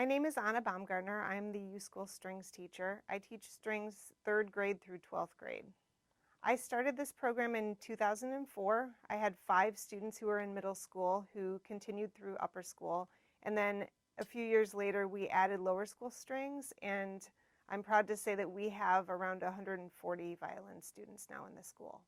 My name is Anna Baumgartner. I'm the U-School strings teacher. I teach strings 3rd grade through 12th grade. I started this program in 2004. I had 5 students who were in middle school who continued through upper school. And then a few years later, we added lower school strings, and I'm proud to say that we have around 140 violin students now in the school.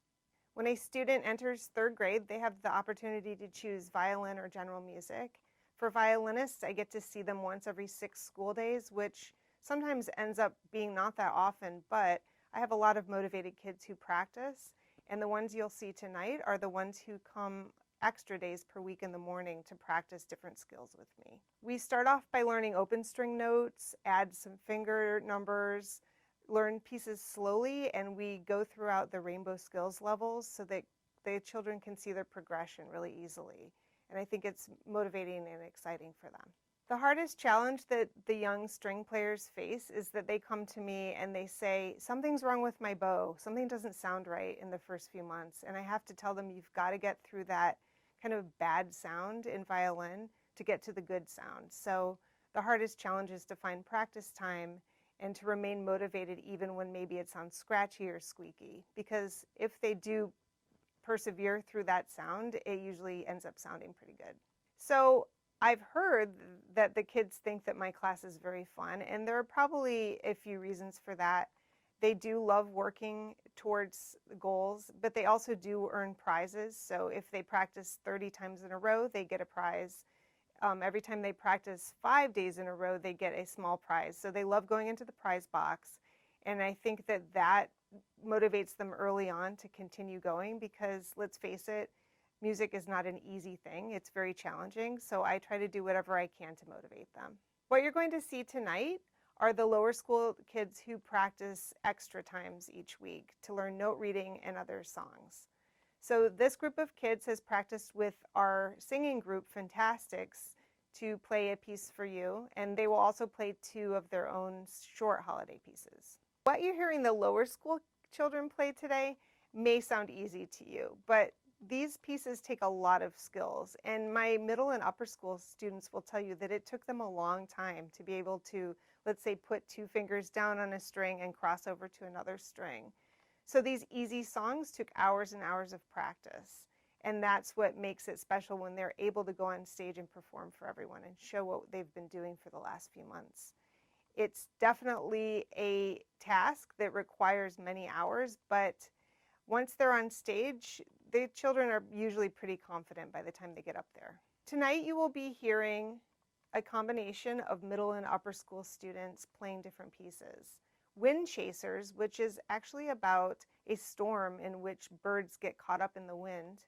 When a student enters 3rd grade, they have the opportunity to choose violin or general music. For violinists, I get to see them once every 6 school days, which sometimes ends up being not that often, but I have a lot of motivated kids who practice, and the ones you'll see tonight are the ones who come extra days per week in the morning to practice different skills with me. We start off by learning open string notes, add some finger numbers, learn pieces slowly, and we go throughout the rainbow skills levels so that the children can see their progression really easily. And I think it's motivating and exciting for them. The hardest challenge that the young string players face is that they come to me and they say, something's wrong with my bow, something doesn't sound right in the first few months. And I have to tell them, you've got to get through that kind of bad sound in violin to get to the good sound. So the hardest challenge is to find practice time and to remain motivated even when maybe it sounds scratchy or squeaky. Because if they do persevere through that sound, it usually ends up sounding pretty good. So I've heard that the kids think that my class is very fun, and there are probably a few reasons for that. They do love working towards goals, but they also do earn prizes. So if they practice 30 times in a row, they get a prize. Every time they practice 5 days in a row, they get a small prize. So they love going into the prize box. And I think that that motivates them early on to continue going because, let's face it, music is not an easy thing. It's very challenging. So I try to do whatever I can to motivate them. What you're going to see tonight are the lower school kids who practice extra times each week to learn note reading and other songs. So this group of kids has practiced with our singing group, Fantastics, to play a piece for you, and they will also play 2 of their own short holiday pieces. What you're hearing the lower school children play today may sound easy to you, but these pieces take a lot of skills, and my middle and upper school students will tell you that it took them a long time to be able to, let's say, put 2 fingers down on a string and cross over to another string. So these easy songs took hours and hours of practice, and that's what makes it special when they're able to go on stage and perform for everyone and show what they've been doing for the last few months. It's definitely a task that requires many hours, but once they're on stage, the children are usually pretty confident by the time they get up there. Tonight you will be hearing a combination of middle and upper school students playing different pieces. Wind Chasers, which is actually about a storm in which birds get caught up in the wind,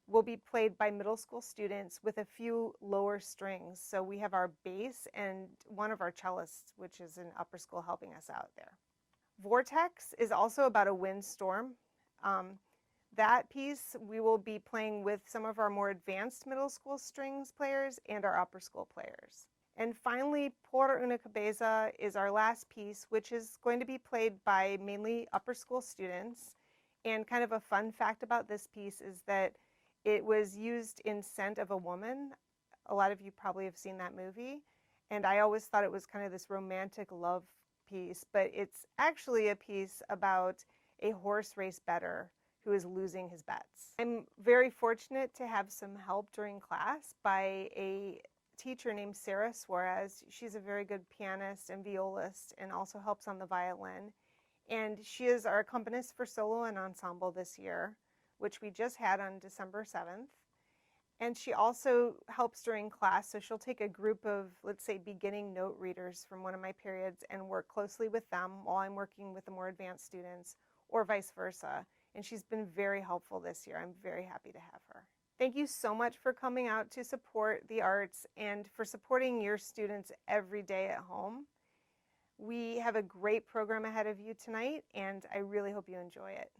will be played by middle school students with a few lower strings. So we have our bass and one of our cellists, which is in upper school, helping us out there. Vortex is also about a windstorm. That piece we will be playing with some of our more advanced middle school strings players and our upper school players. And finally, Por una Cabeza is our last piece, which is going to be played by mainly upper school students. And kind of a fun fact about this piece is that it was used in Scent of a Woman. A lot of you probably have seen that movie. And I always thought it was kind of this romantic love piece, but it's actually a piece about a horse race bettor who is losing his bets. I'm very fortunate to have some help during class by a teacher named Sarah Suarez. She's a very good pianist and violist and also helps on the violin. And she is our accompanist for solo and ensemble this year, which we just had on December 7th. And she also helps during class, so she'll take a group of, let's say, beginning note readers from one of my periods and work closely with them while I'm working with the more advanced students, or vice versa. And she's been very helpful this year. I'm very happy to have her. Thank you so much for coming out to support the arts and for supporting your students every day at home. We have a great program ahead of you tonight, and I really hope you enjoy it.